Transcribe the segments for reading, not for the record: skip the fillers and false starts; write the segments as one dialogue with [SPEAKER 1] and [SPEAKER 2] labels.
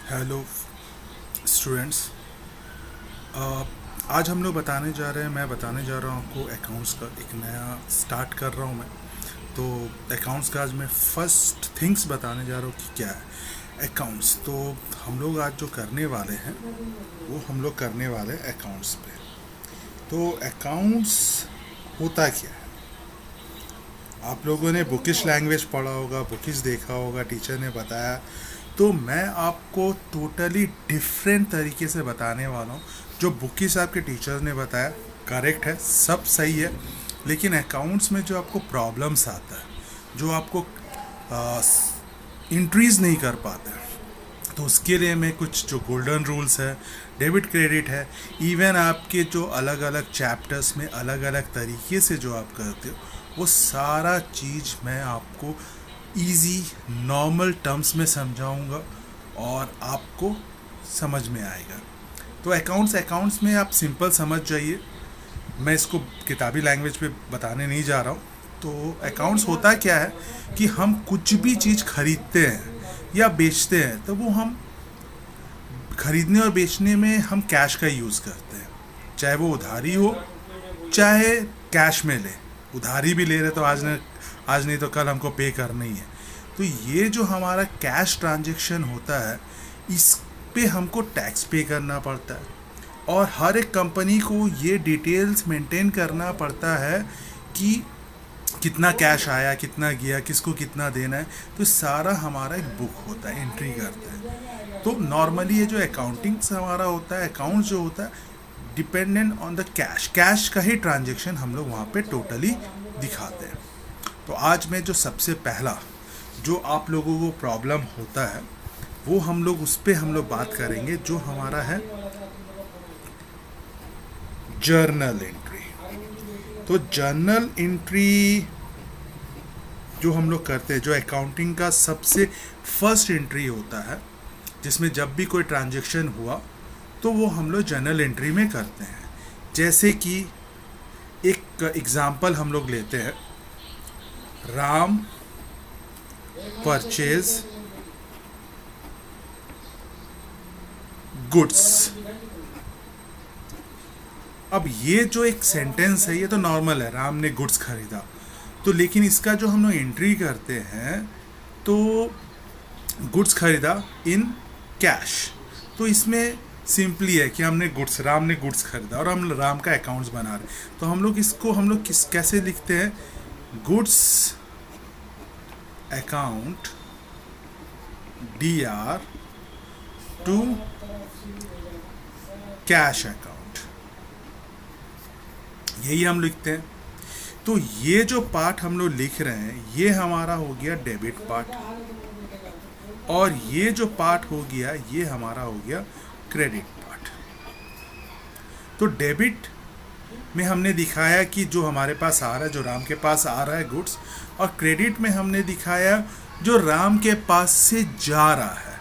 [SPEAKER 1] Hello students. आज हम लोग मैं बताने जा रहा हूँ आपको अकाउंट्स का एक नया स्टार्ट कर रहा हूँ मैं। तो अकाउंट्स का आज मैं फर्स्ट थिंग्स बताने जा रहा हूँ कि क्या है अकाउंट्स। तो हम लोग आज जो करने वाले हैं वो हम लोग करने वाले हैं अकाउंट्स पे। तो अकाउंट्स होता क्या है? आप लोगों ने बुकिश लैंग्वेज पढ़ा होगा, बुकिश देखा होगा, टीचर ने बताया। तो मैं आपको टोटली डिफरेंट तरीके से बताने वाला हूँ। जो बुकिश आपके टीचर ने बताया करेक्ट है, सब सही है, लेकिन अकाउंट्स में जो आपको प्रॉब्लम्स आता है, जो आपको इंट्रीज नहीं कर पाते, तो उसके लिए मैं कुछ जो गोल्डन रूल्स है, डेबिट क्रेडिट है, इवन आपके जो अलग अलग चैप्टर्स में अलग अलग तरीके से जो आप करते हो, वो सारा चीज़ मैं आपको इजी नॉर्मल टर्म्स में समझाऊंगा और आपको समझ में आएगा। तो अकाउंट्स में आप सिंपल समझ जाइए। मैं इसको किताबी लैंग्वेज पे बताने नहीं जा रहा हूँ। तो अकाउंट्स होता क्या है कि हम कुछ भी चीज़ खरीदते हैं या बेचते हैं, तो वो हम खरीदने और बेचने में हम कैश का यूज़ करते हैं, चाहे वो उधारी हो चाहे कैश में ले। उधारी भी ले रहे तो आज नहीं तो कल हमको पे करना ही है। तो ये जो हमारा कैश ट्रांजैक्शन होता है, इस पे हमको टैक्स पे करना पड़ता है और हर एक कंपनी को ये डिटेल्स मेंटेन करना पड़ता है कि कितना कैश आया, कितना गया, किसको कितना देना है। तो सारा हमारा एक बुक होता है, एंट्री करते हैं। तो नॉर्मली ये जो अकाउंटिंग हमारा होता है, अकाउंट जो होता है, डिपेंडेंट ऑन द कैश का ही ट्रांजेक्शन हम लोग वहाँ पे टोटली दिखाते हैं। तो आज में जो सबसे पहला जो आप लोगों को प्रॉब्लम होता है, वो हम लोग बात करेंगे, जो हमारा है जर्नल एंट्री। तो जर्नल एंट्री जो हम लोग करते हैं, जो अकाउंटिंग का सबसे फर्स्ट एंट्री होता है, जिसमें जब भी कोई ट्रांजैक्शन हुआ तो वो हम लोग जर्नल एंट्री में करते हैं। जैसे कि एक एग्जांपल हम लोग लेते हैं, राम परचेज गुड्स। अब ये जो एक सेंटेंस है, ये तो नॉर्मल है, राम ने गुड्स खरीदा। तो लेकिन इसका जो हम लोग एंट्री करते हैं, तो गुड्स खरीदा इन कैश। तो इसमें सिंपली है कि राम ने गुड्स खरीदा और हम राम का अकाउंट्स बना रहे। तो हम लोग कैसे लिखते हैं? Goods account DR to cash account, यही हम लिखते हैं। तो ये जो पार्ट हम लोग लिख रहे हैं, ये हमारा हो गया डेबिट पार्ट, और ये जो पार्ट हो गया, ये हमारा हो गया क्रेडिट पार्ट। तो डेबिट में हमने दिखाया कि जो हमारे पास आ रहा है, जो राम के पास आ रहा है गुड्स, और क्रेडिट में हमने दिखाया जो राम के पास से जा रहा है।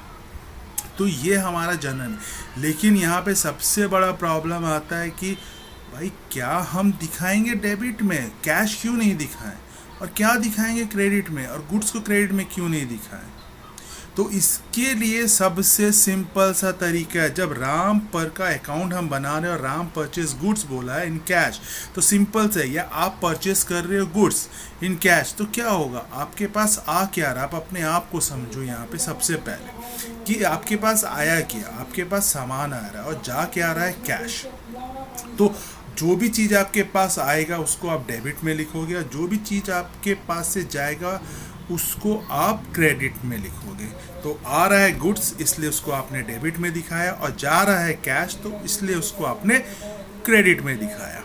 [SPEAKER 1] तो ये हमारा जनरल है। लेकिन यहाँ पे सबसे बड़ा प्रॉब्लम आता है कि भाई क्या हम दिखाएंगे डेबिट में, कैश क्यों नहीं दिखाएं, और क्या दिखाएंगे क्रेडिट में, और गुड्स को क्रेडिट में क्यों नहीं दिखाएं। तो इसके लिए सबसे सिंपल सा तरीका है, जब राम पर का अकाउंट हम बना रहे हैं और राम परचेज गुड्स बोला है इन कैश, तो सिंपल से, या आप परचेज कर रहे हो गुड्स इन कैश, तो क्या होगा, आपके पास आ क्या रहा, आप अपने आप को समझो यहाँ पे सबसे पहले कि आपके पास आया क्या, आपके पास सामान आ रहा है और जा क्या रहा है, कैश। तो जो भी चीज़ आपके पास आएगा उसको आप डेबिट में लिखोगे, और जो भी चीज़ आपके पास से जाएगा उसको आप क्रेडिट में लिखोगे। तो आ रहा है गुड्स, इसलिए उसको आपने डेबिट में दिखाया, और जा रहा है कैश, तो इसलिए उसको आपने क्रेडिट में दिखाया।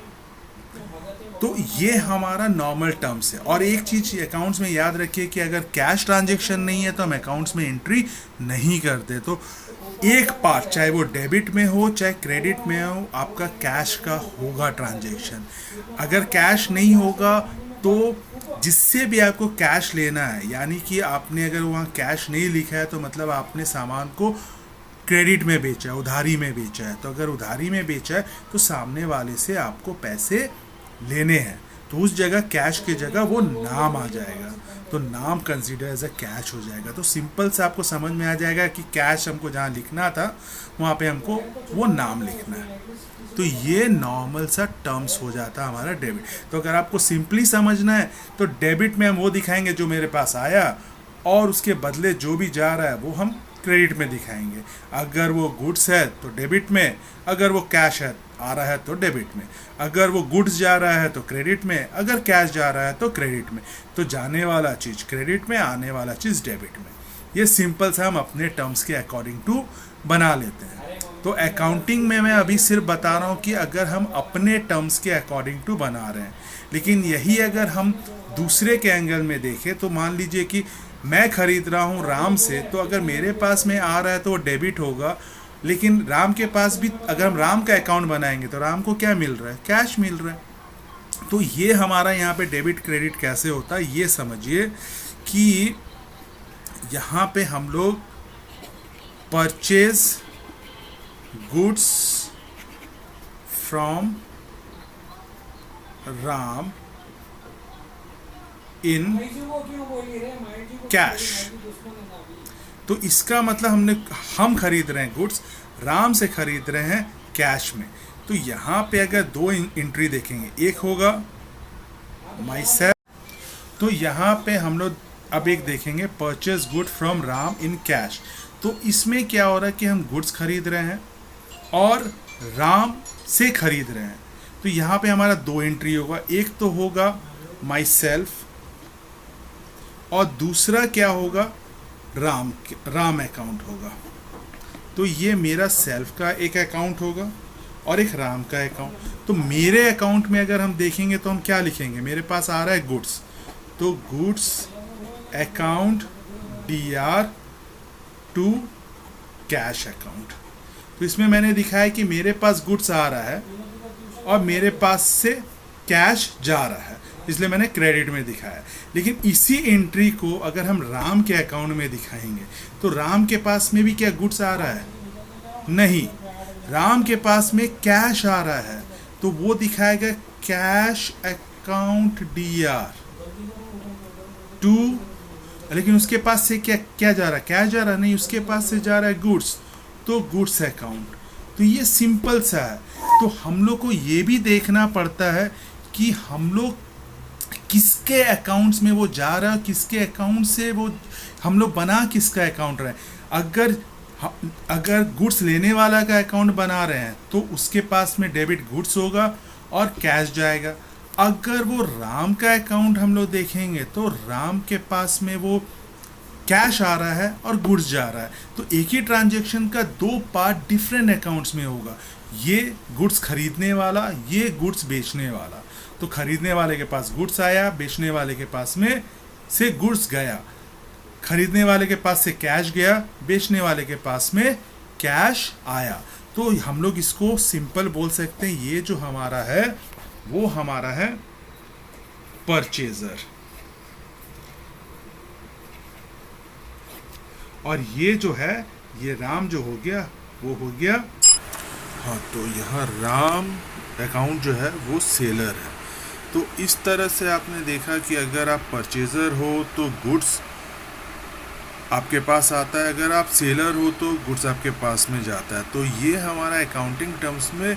[SPEAKER 1] तो ये हमारा नॉर्मल टर्म्स है। और एक चीज़ अकाउंट्स में याद रखिए कि अगर कैश ट्रांजैक्शन नहीं है तो हम अकाउंट्स में एंट्री नहीं करते। तो एक पार्ट, चाहे वो डेबिट में हो चाहे क्रेडिट में हो, आपका कैश का होगा ट्रांजैक्शन। अगर कैश नहीं होगा तो जिससे भी आपको कैश लेना है, यानी कि आपने अगर वहाँ कैश नहीं लिखा है, तो मतलब आपने सामान को क्रेडिट में बेचा है, उधारी में बेचा है। तो अगर उधारी में बेचा है तो सामने वाले से आपको पैसे लेने हैं, तो उस जगह कैश की जगह वो नाम आ जाएगा। तो नाम कंसीडर एज अ कैश हो जाएगा। तो सिंपल से आपको समझ में आ जाएगा कि कैश हमको जहाँ लिखना था वहाँ पे हमको वो नाम लिखना है। तो ये नॉर्मल सा टर्म्स हो जाता है हमारा डेबिट। तो अगर आपको सिंपली समझना है तो डेबिट में हम वो दिखाएंगे जो मेरे पास आया, और उसके बदले जो भी जा रहा है वो हम क्रेडिट में दिखाएंगे। अगर वो गुड्स है तो डेबिट में, अगर वो कैश है आ रहा है तो डेबिट में, अगर वो गुड्स जा रहा है तो क्रेडिट में, अगर कैश जा रहा है तो क्रेडिट में। तो जाने वाला चीज़ क्रेडिट में, आने वाला चीज़ डेबिट में। ये सिंपल सा हम अपने टर्म्स के अकॉर्डिंग टू बना लेते हैं। तो अकाउंटिंग में मैं अभी सिर्फ बता रहा हूँ कि अगर हम अपने टर्म्स के अकॉर्डिंग टू बना रहे हैं, लेकिन यही अगर हम दूसरे के एंगल में देखें तो मान लीजिए कि मैं खरीद रहा हूँ राम से, तो अगर मेरे पास में आ रहा है तो वो डेबिट होगा, लेकिन राम के पास भी अगर हम राम का अकाउंट बनाएंगे तो राम को क्या मिल रहा है? कैश मिल रहा है। तो ये हमारा यहाँ पे डेबिट क्रेडिट कैसे होता है ये समझिए कि यहाँ पे हम लोग purchase goods from Ram in cash. तो इसका मतलब हम खरीद रहे हैं गुड्स, राम से खरीद रहे हैं कैश में। तो यहाँ पे अगर दो एंट्री देखेंगे, एक होगा माई सेल्फ, तो यहाँ पे हम लोग अब एक देखेंगे purchase good from Ram in cash. तो इसमें क्या हो रहा है कि हम गुड्स खरीद रहे हैं और राम से खरीद रहे हैं। तो यहाँ पे हमारा दो एंट्री होगा, एक तो होगा माई सेल्फ और दूसरा क्या होगा राम अकाउंट होगा। तो ये मेरा सेल्फ का एक अकाउंट होगा और एक राम का अकाउंट। तो मेरे अकाउंट में अगर हम देखेंगे तो हम क्या लिखेंगे? मेरे पास आ रहा है गुड्स, तो goods account DR to cash account. तो इसमें मैंने दिखाया कि मेरे पास गुड्स आ रहा है और मेरे पास से कैश जा रहा है, इसलिए मैंने क्रेडिट में दिखाया। लेकिन इसी एंट्री को अगर हम राम के अकाउंट में दिखाएंगे तो राम के पास में भी क्या गुड्स आ रहा है? नहीं, राम के पास में कैश आ रहा है, तो वो दिखाएगा कैश अकाउंट DR टू, लेकिन उसके पास से क्या जा रहा है? कैश जा रहा है? नहीं, उसके पास से जा रहा है गुड्स, तो गुड्स अकाउंट। तो ये सिंपल सा है। तो हम लोग को ये भी देखना पड़ता है कि हम लोग किसके अकाउंट्स में वो जा रहा है, किसके अकाउंट से वो हम लोग बना किसका अकाउंट रहे। अगर गुड्स लेने वाला का अकाउंट बना रहे हैं तो उसके पास में डेबिट गुड्स होगा और कैश जाएगा। अगर वो राम का अकाउंट हम लोग देखेंगे तो राम के पास में वो कैश आ रहा है और गुड्स जा रहा है। तो एक ही ट्रांजैक्शन का दो पार्ट डिफरेंट अकाउंट्स में होगा, ये गुड्स खरीदने वाला, ये गुड्स बेचने वाला। तो खरीदने वाले के पास गुड्स आया, बेचने वाले के पास में से गुड्स गया, खरीदने वाले के पास से कैश गया, बेचने वाले के पास में कैश आया। तो हम लोग इसको सिंपल बोल सकते हैं, ये जो हमारा है वो हमारा है परचेजर, और ये जो है ये राम जो हो गया वो हो गया। हाँ, तो यहाँ राम अकाउंट जो है वो सेलर है। तो इस तरह से आपने देखा कि अगर आप परचेज़र हो तो गुड्स आपके पास आता है, अगर आप सेलर हो तो गुड्स आपके पास में जाता है। तो ये हमारा अकाउंटिंग टर्म्स में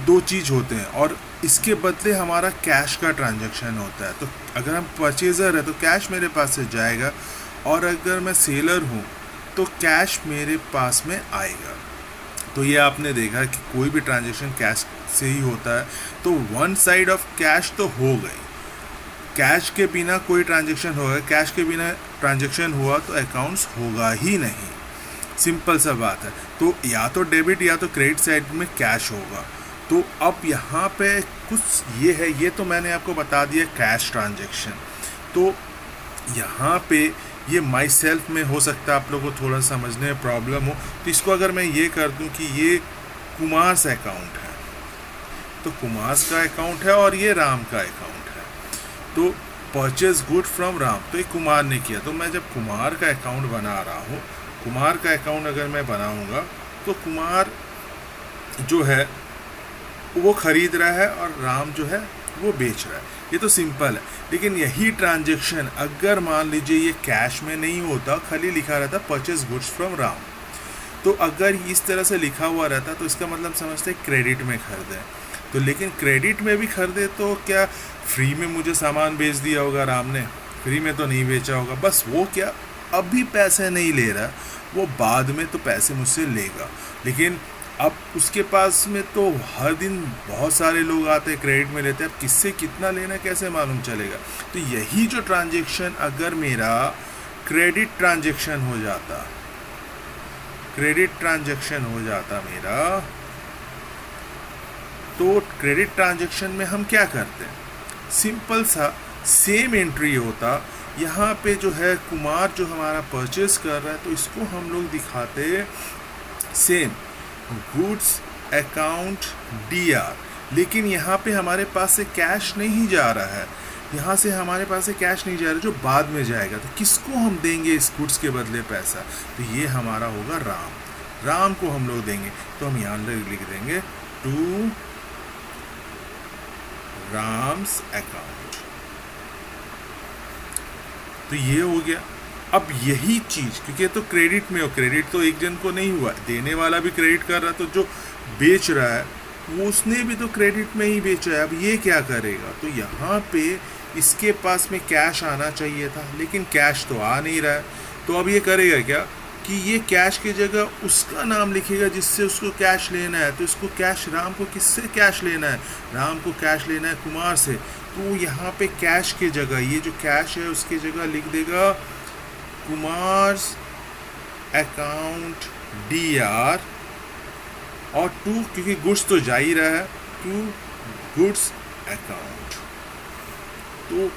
[SPEAKER 1] दो चीज़ होते हैं, और इसके बदले हमारा कैश का ट्रांजैक्शन होता है। तो अगर हम परचेज़र है तो कैश मेरे पास से जाएगा, और अगर मैं सेलर हूँ तो कैश मेरे पास में आएगा। तो ये आपने देखा कि कोई भी ट्रांजैक्शन कैश से ही होता है। तो वन साइड ऑफ कैश तो हो गई, कैश के बिना कोई ट्रांजैक्शन होगा, कैश के बिना ट्रांजैक्शन हुआ तो अकाउंट्स होगा ही नहीं, सिंपल सा बात है। तो या तो डेबिट या तो क्रेडिट साइड में कैश होगा। तो अब यहाँ पे कुछ ये है, ये तो मैंने आपको बता दिया कैश ट्रांजैक्शन। तो यहाँ पे ये माई सेल्फ में हो सकता है आप लोगों को थोड़ा समझने में प्रॉब्लम हो। तो इसको अगर मैं ये कर दूं कि ये कुमार्स अकाउंट है, तो कुमार्स का अकाउंट है और ये राम का अकाउंट है। तो परचेज गुड फ्रॉम राम, तो ये कुमार ने किया। तो मैं जब कुमार का अकाउंट बना रहा हूँ, कुमार का अकाउंट अगर मैं बनाऊँगा तो कुमार जो है वो खरीद रहा है और राम जो है वो बेच रहा है। ये तो सिंपल है। लेकिन यही ट्रांजेक्शन अगर मान लीजिए ये कैश में नहीं होता, खाली लिखा रहता परचेज गुड्स फ्रॉम राम, तो अगर इस तरह से लिखा हुआ रहता तो इसका मतलब समझते क्रेडिट में खरीदे। तो लेकिन क्रेडिट में भी खरीदे तो क्या फ्री में मुझे सामान बेच दिया होगा राम ने? फ्री में तो नहीं बेचा होगा। बस वो क्या अभी पैसे नहीं ले रहा, वो बाद में तो पैसे मुझसे लेगा। लेकिन अब उसके पास में तो हर दिन बहुत सारे लोग आते हैं क्रेडिट में लेते हैं, अब किससे कितना लेना कैसे मालूम चलेगा? तो यही जो ट्रांजेक्शन अगर मेरा क्रेडिट ट्रांजेक्शन हो जाता, क्रेडिट ट्रांजेक्शन हो जाता मेरा, तो क्रेडिट ट्रांजेक्शन में हम क्या करते हैं? सिंपल सा सेम एंट्री होता। यहाँ पे जो है कुमार जो हमारा परचेज कर रहा है, तो इसको हम लोग दिखाते सेम गुड्स अकाउंट DR, लेकिन यहाँ पे हमारे पास से कैश नहीं जा रहा है, यहाँ से हमारे पास से कैश नहीं जा रहा जो बाद में जाएगा। तो किसको हम देंगे इस गुड्स के बदले पैसा? तो ये हमारा होगा राम, राम को हम लोग देंगे। तो हम यहाँ लिख देंगे टू राम्स अकाउंट। तो ये हो गया। अब यही चीज, क्योंकि तो क्रेडिट में हो, क्रेडिट तो एक जन को नहीं हुआ, देने वाला भी क्रेडिट कर रहा है, तो जो बेच रहा है वो उसने भी तो क्रेडिट में ही बेचा है। अब ये क्या करेगा? तो यहाँ पे इसके पास में कैश आना चाहिए था, लेकिन कैश तो आ नहीं रहा है। तो अब ये करेगा क्या कि ये कैश की जगह उसका नाम लिखेगा जिससे उसको कैश लेना है। तो इसको कैश, राम को किससे कैश लेना है? राम को कैश लेना है कुमार से। तो यहाँ पे कैश की जगह, ये जो कैश है उसकी जगह लिख देगा कुमार्स अकाउंट DR, और टू, क्योंकि गुड्स तो जा ही रहा है, टू गुड्स अकाउंट। तो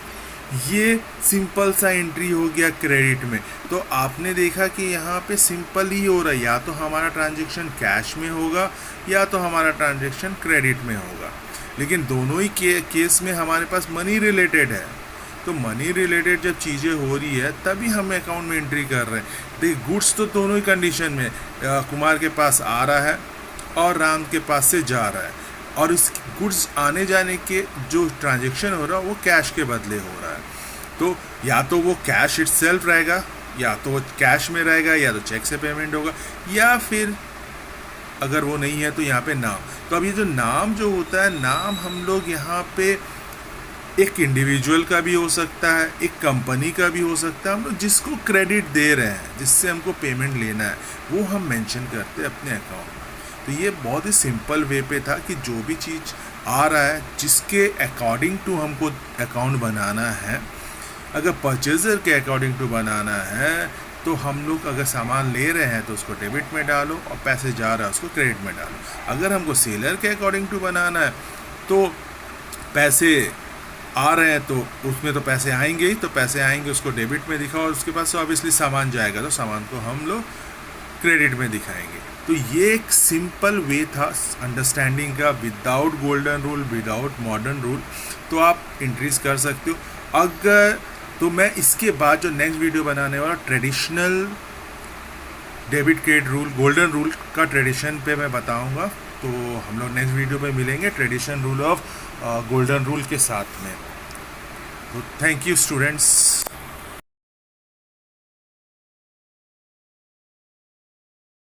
[SPEAKER 1] ये सिंपल सा एंट्री हो गया क्रेडिट में। तो आपने देखा कि यहाँ पे सिंपल ही हो रहा है, या तो हमारा ट्रांजेक्शन कैश में होगा या तो हमारा ट्रांजेक्शन क्रेडिट में होगा। लेकिन दोनों ही केस में हमारे पास मनी रिलेटेड है। तो मनी रिलेटेड जब चीज़ें हो रही है तभी हम अकाउंट में एंट्री कर रहे हैं। देखिए गुड्स तो दोनों ही कंडीशन में कुमार के पास आ रहा है और राम के पास से जा रहा है, और इस गुड्स आने जाने के जो ट्रांजेक्शन हो रहा है वो कैश के बदले हो रहा है। तो या तो वो कैश इटसेल्फ रहेगा, या तो वो कैश में रहेगा, या तो चेक से पेमेंट होगा, या फिर अगर वो नहीं है तो यहाँ पे नाम। तो अब ये जो नाम जो होता है, नाम हम लोग यहाँ पे एक इंडिविजुअल का भी हो सकता है, एक कंपनी का भी हो सकता है। हम लोग जिसको क्रेडिट दे रहे हैं, जिससे हमको पेमेंट लेना है, वो हम मेंशन करते हैं अपने अकाउंट में। तो ये बहुत ही सिंपल वे पे था कि जो भी चीज़ आ रहा है जिसके अकॉर्डिंग टू हमको अकाउंट बनाना है, अगर परचेजर के अकॉर्डिंग टू बनाना है तो हम लोग अगर सामान ले रहे हैं तो उसको डेबिट में डालो, और पैसे जा रहा है उसको क्रेडिट में डालो। अगर हमको सेलर के अकॉर्डिंग टू बनाना है तो पैसे आ रहे हैं तो उसमें तो पैसे आएंगे ही, तो पैसे आएंगे उसको डेबिट में दिखाओ, और उसके पास ऑब्वियसली सामान जाएगा तो सामान को हम लोग क्रेडिट में दिखाएंगे। तो ये एक सिंपल वे था अंडरस्टैंडिंग का, without golden rule, without modern rule. तो आप इंक्रीज कर सकते हो। अगर तो मैं इसके बाद जो नेक्स्ट वीडियो बनाने वाला traditional debit credit rule, golden rule का ट्रेडिशन पे मैं बताऊंगा। तो हम लोग नेक्स्ट वीडियो में मिलेंगे tradition rule of golden rule के साथ में। तो थैंक यू स्टूडेंट्स।